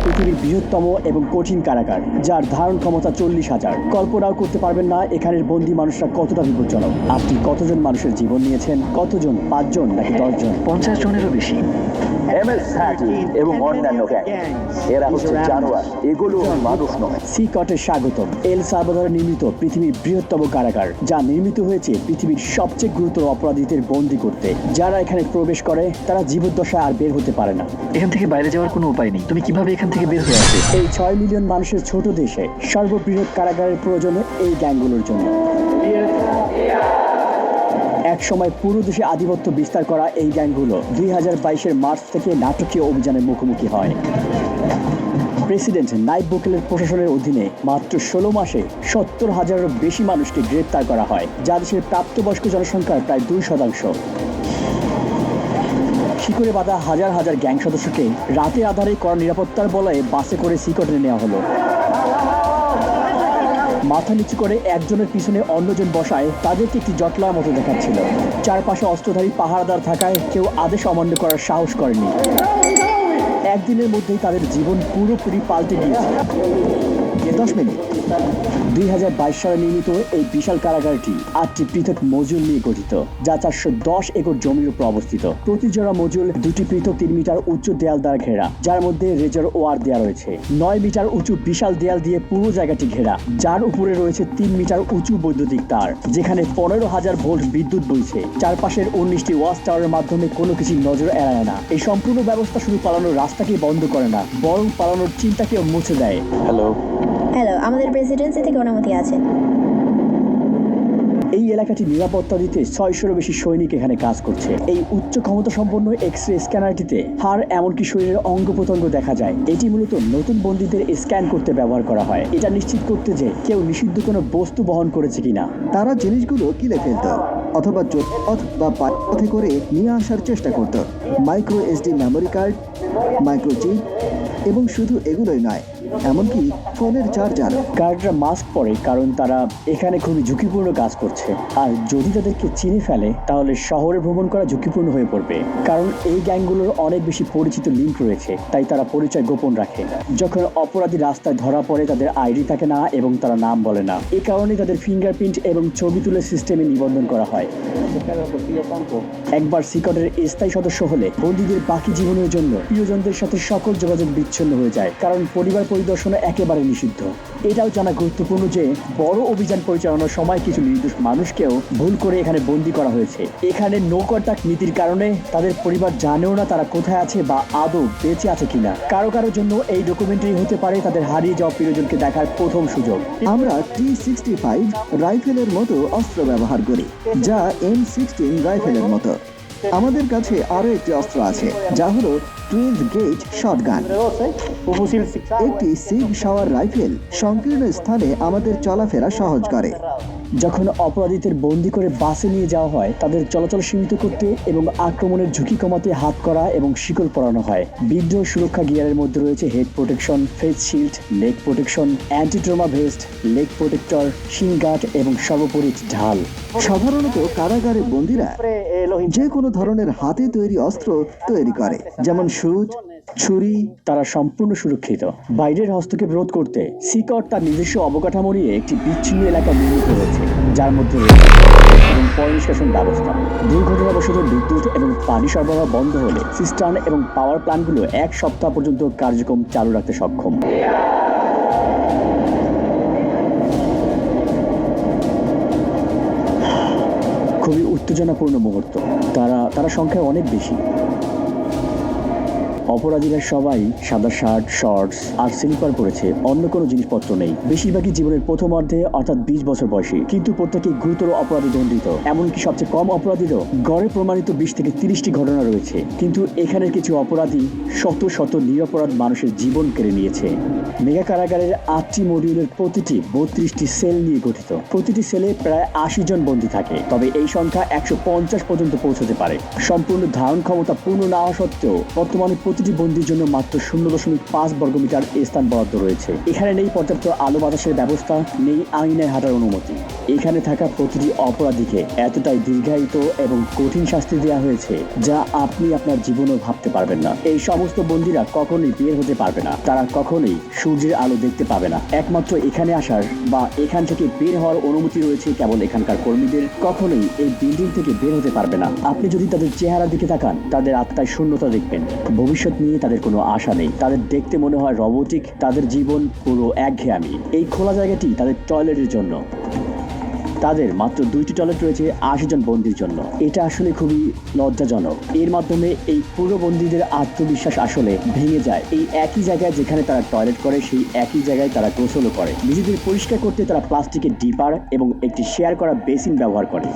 পৃথিবীর বৃহত্তম এবং কঠিন কারাগার, যার ধারণ ক্ষমতা 40,000। কল্পনাও করতে পারবেন না এখানের বন্দী মানুষরা কতটা বিপজ্জনক। আপনি কতজন মানুষের জীবন নিয়েছেন? কতজন? 5 জন নাকি 10 জন? 50 জনেরও বেশি। MS-13 এবং অন্যান্য গ্যাং, এরা হচ্ছে জানোয়ার, এগুলো মানুষ নয়। সিকটে স্বাগতম। এল সালভাদরে নির্মিত পৃথিবীর বৃহত্তম কারাগার, যা নির্মিত হয়েছে পৃথিবীর সবচেয়ে গুরুতর অপরাধীদের বন্দী করতে। যারা এখানে প্রবেশ করে তারা জীবদ্দশায় আর বের হতে পারে না। এখান থেকে বাইরে যাওয়ার কোনো উপায় নেই। তুমি কিভাবে এখান থেকে বের হয়ে আসবে? এই 6 মিলিয়ন মানুষের ছোট দেশে সর্ববৃহৎ কারাগারের প্রয়োজনে এই গ্যাংগুলোর জন্য। এক সময় পুরো দেশে আধিপত্য বিস্তার করা এই গ্যাংগুলো 2022-এর মার্চ থেকে নাটকীয় অভিযানের মুখোমুখি হয়। প্রেসিডেন্ট নাইব বুকেলের প্রশাসনের অধীনে মাত্র 16 মাসে 70,000-এরও বেশি মানুষকে গ্রেপ্তার করা হয়, যা দেশের প্রাপ্তবয়স্ক জনসংখ্যার প্রায় 2%। শিকড়ে বাঁধা হাজার হাজার গ্যাং সদস্যকে রাতে আধারে কড়া নিরাপত্তার বলয়ে বাসে করে সিকটে নেওয়া হলো। মাথা নিচু করে একজনের পিছনে অন্যজন বসায় তাদেরকে একটি জটলার মতো দেখাচ্ছিল। চারপাশে অস্ত্রধারী পাহারাদার থাকায় কেউ আদেশ অমান্য করার সাহস করেনি। একদিনের মধ্যেই তাদের জীবন পুরোপুরি পাল্টে গিয়েছে। 10 মিনিট। 2022 সালে নির্মিত এই বিশাল কারাগারটি 8টি পৃথক মজুল নিয়ে গঠিত, যা 410 একর জমির উপর অবস্থিত। প্রতি জোড়া মজুল 2টি পৃথক 3 মিটার উচ্চ দেয়াল দ্বারা ঘেরা, যার মধ্যে রেজার ওয়ার দেওয়া রয়েছে। 9 মিটার উঁচু বিশাল দেয়াল দিয়ে পুরো জায়গাটি ঘেরা, যার উপরে রয়েছে 3 মিটার উঁচু বৈদ্যুতিক তার, যেখানে 15,000 ভোল্ট বিদ্যুৎ বইছে। চারপাশের 19টি ওয়াচ টাওয়ারের মাধ্যমে কোনো কিছু নজর এড়ায় না। এই সম্পূর্ণ ব্যবস্থা শুধু পালানোর রাস্তাকে বন্ধ করে না, বরং পালানোর চিন্তাকেও মুছে দেয়। হ্যালো, আমাদের প্রেসিডেন্সি থেকে অনুমতি আছে। এই এলাকাটি নিরাপত্তা দিতে 600-এরও বেশি সৈনিক এখানে কাজ করছে। এই উচ্চ ক্ষমতা সম্পন্ন এক্স-রে স্ক্যানারটিতে হাড় এমনকি শরীরের অঙ্গ প্রত্যঙ্গ দেখা যায়। এটি মূলত নতুন বন্দীদের স্ক্যান করতে ব্যবহার করা হয়, এটা নিশ্চিত করতে যে কেউ নিষিদ্ধ কোনো বস্তু বহন করেছে কিনা। তারা জিনিসগুলো কিনে ফেলত অথবা পথ বা পথে করে নিয়ে আসার চেষ্টা করত। Micro SD memory card, microchip এবং শুধু এগুলোই নয়, এমনকি ফোনের চার্জার। গার্ডরা মাস্ক পরে কারণ তারা এখানে খুবই ঝুঁকিপূর্ণ কাজ করছে, আর যদি তাদেরকে চিনে ফেলে তাহলে শহরে ভ্রমণ করা ঝুঁকিপূর্ণ হয়ে পড়বে। কারণ এই গ্যাংগুলোর অনেক বেশি পরিচিত লিঙ্ক রয়েছে, তাই তারা পরিচয় গোপন রাখে। যখন অপরাধী রাস্তায় ধরা পড়ে তাদের আইডি থাকে না এবং তারা নাম বলে না। এই কারণে তাদের ফিঙ্গারপ্রিন্ট এবং ছবি তুলে সিস্টেমে নিবন্ধন করা হয়। একবার সিকটের স্থায়ী সদস্য হলে বন্দীদের বাকি জীবনের জন্য প্রিয়জনদের সাথে সকল যোগাযোগ বিচ্ছিন্ন হয়ে যায়, কারণ পরিবার পরিদর্শন একেবারে নিষিদ্ধ। এটাও জানা গুরুত্বপূর্ণ যে বড় অভিযান পরিচালনার সময় কিছু নির্দোষ মানুষকেও ভুল করে এখানে বন্দী করা হয়েছে। এখানে নো কন্টাক্ট নীতির কারণে তাদের পরিবার জানেও না তারা কোথায় আছে বা আদৌ বেঁচে আছে কিনা। কারো কারোর জন্য এই ডকুমেন্টারি হতে পারে তাদের হারিয়ে যাওয়া প্রিয়জনকে দেখার প্রথম সুযোগ। আমরা T65 রাইফেলের মতো অস্ত্র ব্যবহার করি, যা M16 রাইফেলের মতো। আমাদের কাছে আরো একটি অস্ত্র আছে, যা হলো 12 গেজ শটগান। একটি সিগ শাওয়ার রাইফেল সংকীর্ণ স্থানে আমাদের চলাফেরা সহজ করে। যখন অপরাধীদের বন্দী করে বাসে নিয়ে যাওয়া হয়, তাদের চলাচল সীমিত করতে এবং আক্রমণের ঝুঁকি কমাতে হাত করা এবং শিকল পরানো হয়। বিদ্রোহ সুরক্ষা গিয়ারের মধ্যে রয়েছে head protection, face shield, leg protection, anti trauma vest, leg protector, শিং গার্ড এবং সর্বোপরি ঢাল। সাধারণত কারাগারে বন্দীরা যে কোনো ধরনের হাতে তৈরি অস্ত্র তৈরি করে, যেমন সুচ, ছুরি। তারা সম্পূর্ণ সুরক্ষিত। বাইরের হস্তক্ষেপ রোধ করতে সিকট তার নিজস্ব অবকাঠামো নিয়ে একটি বিচ্ছিন্ন এলাকা নির্মিত হয়েছে, যার মধ্যে রয়েছে এবং পয়ঃনিষ্কাশন ব্যবস্থা। দুর্ঘটনাবশত বিদ্যুৎ এবং পানি সরবরাহ বন্ধ হলে সিস্টার্ন এবং পাওয়ার প্ল্যান্টগুলো 1 সপ্তাহ পর্যন্ত কার্যক্রম চালু রাখতে সক্ষম। খুবই উত্তেজনাপূর্ণ মুহূর্ত। তারা সংখ্যায় অনেক বেশি। অপরাধীরা সবাই সাদা শার্ট, শর্টস আর স্লিপার পরেছে, অন্য কোনো জিনিসপত্র নেই। বেশিরভাগই জীবনের প্রথমার্ধে অর্থাৎ 20 বছর বয়সী, কিন্তু প্রত্যেকেই গুরুতর অপরাধে দণ্ডিত। এমনকি সবচেয়ে কম অপরাধীরও গড়ে প্রমাণিত 20 থেকে 30টি ঘটনা রয়েছে। কিন্তু এখানের কিছু অপরাধী শত শত নিরপরাধ মানুষের জীবন কেড়ে নিয়েছে। মেগা কারাগারের 8টি মডিউলের প্রতিটি 32টি সেল নিয়ে গঠিত। প্রতিটি সেলে প্রায় 80 জন বন্দী থাকে, তবে এই সংখ্যা 150 পর্যন্ত পৌঁছতে পারে। সম্পূর্ণ ধারণ ক্ষমতা পূর্ণ না হওয়া সত্ত্বেও বর্তমানে প্রতিটি বন্দির জন্য মাত্র 0.5 বর্গমিটার স্থান বরাদ্দ রয়েছে। এখানে নেই পর্যাপ্ত আলো বাতাসের ব্যবস্থা, নেই আঙিনায় হাঁটার অনুমতি। এখানে থাকা প্রতিটি অপরাধীকে এতটাই দীর্ঘায়িত এবং কঠিন শাস্তি দেওয়া হয়েছে যা আপনি আপনার জীবনেও ভাবতে পারবেন না। এই সমস্ত বন্দীরা কখনোই বের হতে পারবে না, তারা কখনোই সূর্যের আলো দেখতে পাবে না। একমাত্র এখানে আসার বা এখান থেকে বের হওয়ার অনুমতি রয়েছে কেবল এখানকার কর্মীদের। কখনোই এই বিল্ডিং থেকে বের হতে পারবে না। আপনি যদি তাদের চেহারার দিকে তাকান, তাদের আত্মায় শূন্যতা দেখবেন। ভবিষ্যৎ নিয়ে তাদের কোনো আশা নেই। তাদের দেখতে মনে হয় রোবটিক, তাদের জীবন পুরো একঘেয়েমি। এই খোলা জায়গাটি তাদের টয়লেটের জন্য। তাদের মাত্র 2টি টয়লেট রয়েছে 80 জন বন্দির জন্য। এটা আসলে খুবই লজ্জাজনক। এর মাধ্যমে এই পুরো বন্দীদের আত্মবিশ্বাস আসলে ভেঙে যায়। এই একই জায়গায় যেখানে তারা টয়লেট করে, সেই একই জায়গায় তারা গোসলও করে। নিজেদের পরিষ্কার করতে তারা প্লাস্টিকের ডিপার এবং একটি শেয়ার করা বেসিন ব্যবহার করে।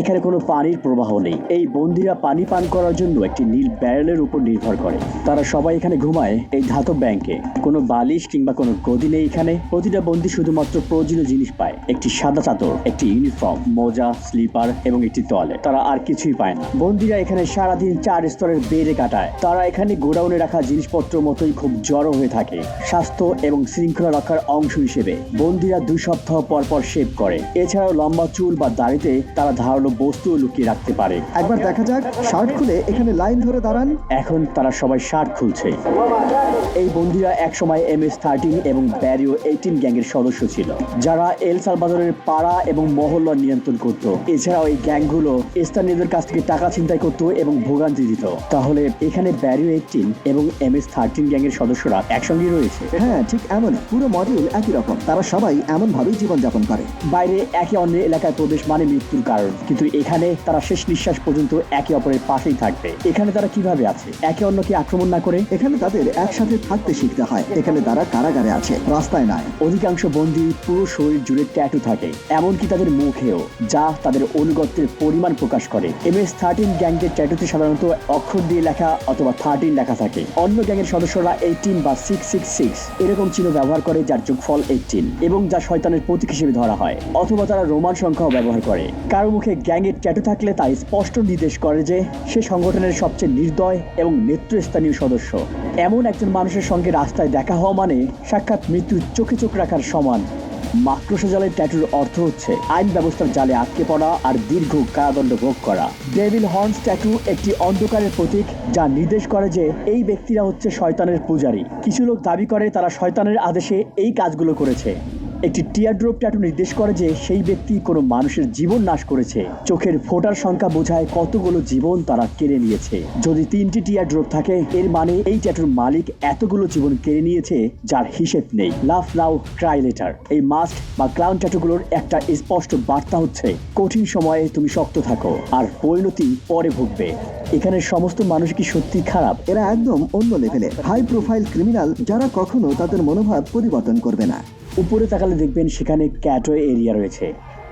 এখানে কোনো পানির প্রবাহ নেই। এই বন্দিরা পানি পান করার জন্য একটি নীল ব্যারেলের উপর নির্ভর করে। তারা সবাই এখানে ঘুমায় এই ধাতব ব্যাংকে। কোনো বালিশ কিংবা কোনো গদি নেই এখানে। প্রতিটা বন্দি শুধুমাত্র প্রয়োজনীয় জিনিস পায়: একটি সাদা চাদর, একটি ইউনিফর্ম, মোজা, স্লিপার এবং একটি টয়লেট। তারা আর কিছুই পায় না। বন্দিরা এখানে সারাদিন 4 স্তরের বেডে কাটায়। তারা এখানে গোডাউনে রাখা জিনিসপত্র মতোই খুব জড়ো হয়ে থাকে। স্বাস্থ্য এবং শৃঙ্খলা রক্ষার অংশ হিসেবে বন্দিরা 2 সপ্তাহ পর পর শেভ করে। এছাড়াও লম্বা চুল বা দাড়িতে তারা বস্তু লুকিয়ে রাখতে পারে। একবার দেখা যাক, শার্ট খুলে এখানে লাইন ধরে দাঁড়ান। এখন তারা সবাই শার্ট খুলছে। এই বন্দিরা একসময় MS-13 এবং ব্যারিও 18 গ্যাংয়ের সদস্য ছিল, যারা এল সালভাদরের পাড়া এবং মহল্লা নিয়ন্ত্রণ করত। এছাড়াও এই গ্যাংগুলো স্থানীয়দের কাছ থেকে টাকা ছিনতাই করত এবং ভোগান্তি দিত। তাহলে এখানে ব্যারিও 18 এবং MS-13 গ্যাংয়ের সদস্যরা একসঙ্গে রয়েছে। হ্যাঁ, ঠিক এমনই। পুরো মডিউল একই রকম। তারা সবাই এমনভাবেই জীবনযাপন করে। বাইরে একে অন্যের এলাকায় প্রবেশ মানে মৃত্যুর কারণ, কিন্তু এখানে তারা শেষ নিঃশ্বাস পর্যন্ত একে অপরের পাশেই থাকবে। এখানে তারা কিভাবে আছে একে অন্যকে আক্রমণ না করে? এখানে তাদের একসাথে থাকতে শিখতে হয়। এখানে তারা কারাগারে আছে, রাস্তায় নয়। অধিকাংশ বন্দী পুরো শরীর জুড়ে ট্যাটু থাকে, এমনকি তাদের মুখেও, যা তাদের অনুগত্যের পরিমাণ প্রকাশ করে। MS-13 গ্যাংয়ের ট্যাটুতে সাধারণত অক্ষর দিয়ে লেখা অথবা 13 লেখা থাকে। অন্য গ্যাংয়ের সদস্যরা 18 বা 666 এরকম চিহ্ন ব্যবহার করে, যার যোগফল 18 এবং যা শয়তানের প্রতীক হিসেবে ধরা হয়। অথবা তারা রোমান সংখ্যাও ব্যবহার করে। কারো মুখে গ্যাংয়ের ট্যাটু থাকলে তা স্পষ্ট নির্দেশ করে যে সে সংগঠনের সবচেয়ে নির্দয় এবং নেতৃস্থানীয় সদস্য। এমন একজন মানুষের সঙ্গে রাস্তায় দেখা হওয়া মানে সাক্ষাৎ মৃত্যুর চোখে চোখ রাখার সমান। মাকড়সা জালের ট্যাটুর অর্থ হচ্ছে আইন ব্যবস্থার জালে আটকে পড়া আর দীর্ঘ কারাদণ্ড ভোগ করা। ডেভিল হর্নস ট্যাটু একটি অন্ধকারের প্রতীক, যা নির্দেশ করে যে এই ব্যক্তিরা হচ্ছে শয়তানের পূজারী। কিছু লোক দাবি করে তারা শয়তানের আদেশে এই কাজগুলো করেছে। একটি টিয়ারড্রপ ট্যাটু নির্দেশ করে যে সেই ব্যক্তি কোনো মানুষের জীবন নাশ করেছে। চোখের ফোঁটার সংখ্যা বোঝায় কতগুলো জীবন তারা কেড়ে নিয়েছে। যদি 3টি টিয়ারড্রপ থাকে, এর মানে এই ট্যাটুর মালিক এতগুলো জীবন কেড়ে নিয়েছে যার হিসেব নেই। লাভ নাও, ক্রাই লেটার। এই মাস্ক বা ক্লাউন ট্যাটুগুলোর একটা স্পষ্ট বার্তা হচ্ছে কঠিন সময়ে তুমি শক্ত থাকো আর পরিণতি পরে ভুগবে। এখানে সমস্ত মানুষ কি সত্যি খারাপ? এরা একদম অন্য লেভেলের হাই প্রোফাইল ক্রিমিনাল, যারা কখনো তাদের মনোভাব পরিবর্তন করবে না। উপরে তাকালে দেখবেন সেখানে ক্যাটওয়ে এরিয়া রয়েছে।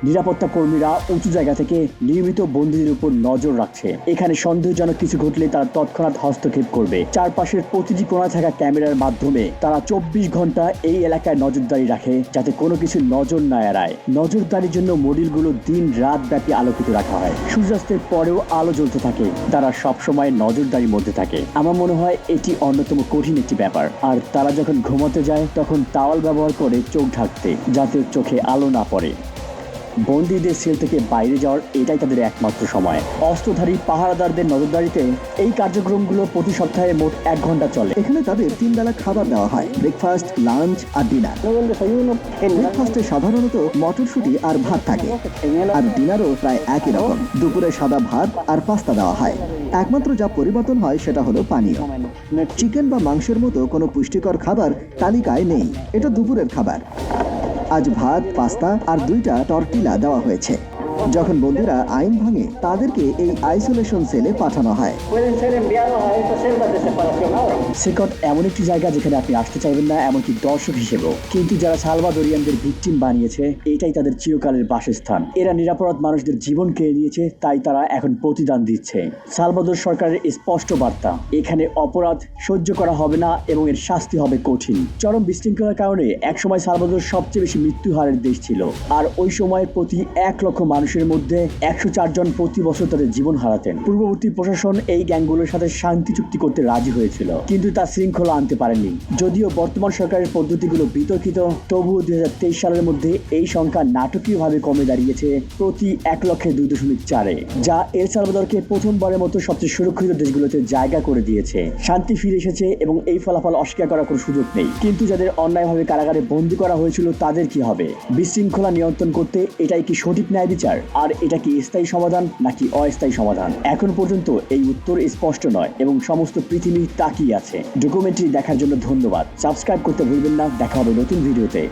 নিরাপত্তা কর্মীরা উঁচু জায়গা থেকে নিয়মিত বন্দীদের উপর নজর রাখছে। এখানে সন্দেহজনক কিছু ঘটলে তারা তৎক্ষণাৎ হস্তক্ষেপ করবে। চারপাশের প্রতিটি কোণা থাকা ক্যামেরার মাধ্যমে তারা 24 ঘন্টা এই এলাকায় নজরদারি রাখে, যাতে কোনো কিছু নজর না এড়ায়। নজরদারির জন্য মডিউলগুলো দিন রাত ব্যাপী আলোকিত রাখা হয়। সূর্যাস্তের পরেও আলো জ্বলতে থাকে। তারা সবসময় নজরদারির মধ্যে থাকে। আমার মনে হয় এটি অন্যতম কঠিন একটি ব্যাপার। আর তারা যখন ঘুমাতে যায় তখন টাওয়াল ব্যবহার করে চোখ ঢাকতে, যাতে চোখে আলো না পড়ে। বন্দীদের সেল থেকে বাইরে যাওয়ার এটাই তাদের একমাত্র সময়। অস্ত্রধারী পাহারাদারদের নজরদারিতে এই কার্যক্রমগুলো প্রতি সপ্তাহে মোট 1 ঘন্টা চলে। এখানে তাদের 3 বেলা খাবার দেওয়া হয়: ব্রেকফাস্ট, লাঞ্চ আর ডিনার। ব্রেকফাস্টে সাধারণত মটরশুঁটি আর ভাত থাকে, আর ডিনারও প্রায় একই রকম। দুপুরে সাদা ভাত আর পাস্তা দেওয়া হয়। একমাত্র যা পরিবর্তন হয় সেটা হলো পানীয়। চিকেন বা মাংসের মতো কোনো পুষ্টিকর খাবার তালিকায় নেই। এটা দুপুরের খাবার। আজ ভাত, পাস্তা আর 2টা টর্টিলা দেওয়া হয়েছে। যখন বন্দীরা আইন ভাঙে, তাদেরকে এই আইসোলেশন সেলে পাঠানো হয়। সেকট এমন একটি জায়গা যেখানে আপনি আসতে চাইবেন না, এমনকি দর্শক হিসেবেও। কিন্তু যারা সালভাদোরিয়ানদের ভিকটিম বানিয়েছে, এটাই তাদের চিরকালের বাসস্থান। এরা নিরাপরাধ মানুষদের জীবন কেড়ে নিয়েছে, তাই তারা এখন প্রতিদান দিচ্ছে। সালভাদোর সরকারের স্পষ্ট বার্তা: এখানে অপরাধ সহ্য করা হবে না এবং এর শাস্তি হবে কঠিন। চরম বিশৃঙ্খলার কারণে একসময় সালভাদোর সবচেয়ে বেশি মৃত্যু হারের দেশ ছিল, আর ওই সময়ের প্রতি 1 লক্ষ মানুষ মানুষের মধ্যে 104 জন প্রতি বছর তাদের জীবন হারাতেন। পূর্ববর্তী প্রশাসন এই গ্যাংগুলোর সাথে শান্তি চুক্তি করতে রাজি হয়েছিল, কিন্তু তা শৃঙ্খলা আনতে পারেনি। যদিও বর্তমান সরকারের পদ্ধতিগুলো বিতর্কিত, তবুও 2023 সালের মধ্যে এই সংখ্যা নাটকীয়ভাবে কমে দাঁড়িয়েছে প্রতি 1,02.4-এ, যা এল সালভাদরকে প্রথমবারের মতো সবচেয়ে সুরক্ষিত দেশগুলোতে জায়গা করে দিয়েছে। শান্তি ফিরে এসেছে এবং এই ফলাফল অস্বীকার করার কোনো সুযোগ নেই। কিন্তু যাদের অন্যায়ভাবে কারাগারে বন্দী করা হয়েছিল তাদের কি হবে? বিশৃঙ্খলা নিয়ন্ত্রণ করতে এটাই কি সঠিক ন্যায় বিচার? আর এটা কি স্থায়ী সমাধান নাকি অস্থায়ী সমাধান? এখন পর্যন্ত এই উত্তর স্পষ্ট নয় এবং সমস্ত পৃথিবী তাকিয়ে আছে। ডকুমেন্টারি দেখার জন্য ধন্যবাদ। সাবস্ক্রাইব করতে ভুলবেন না। দেখা হবে নতুন ভিডিওতে।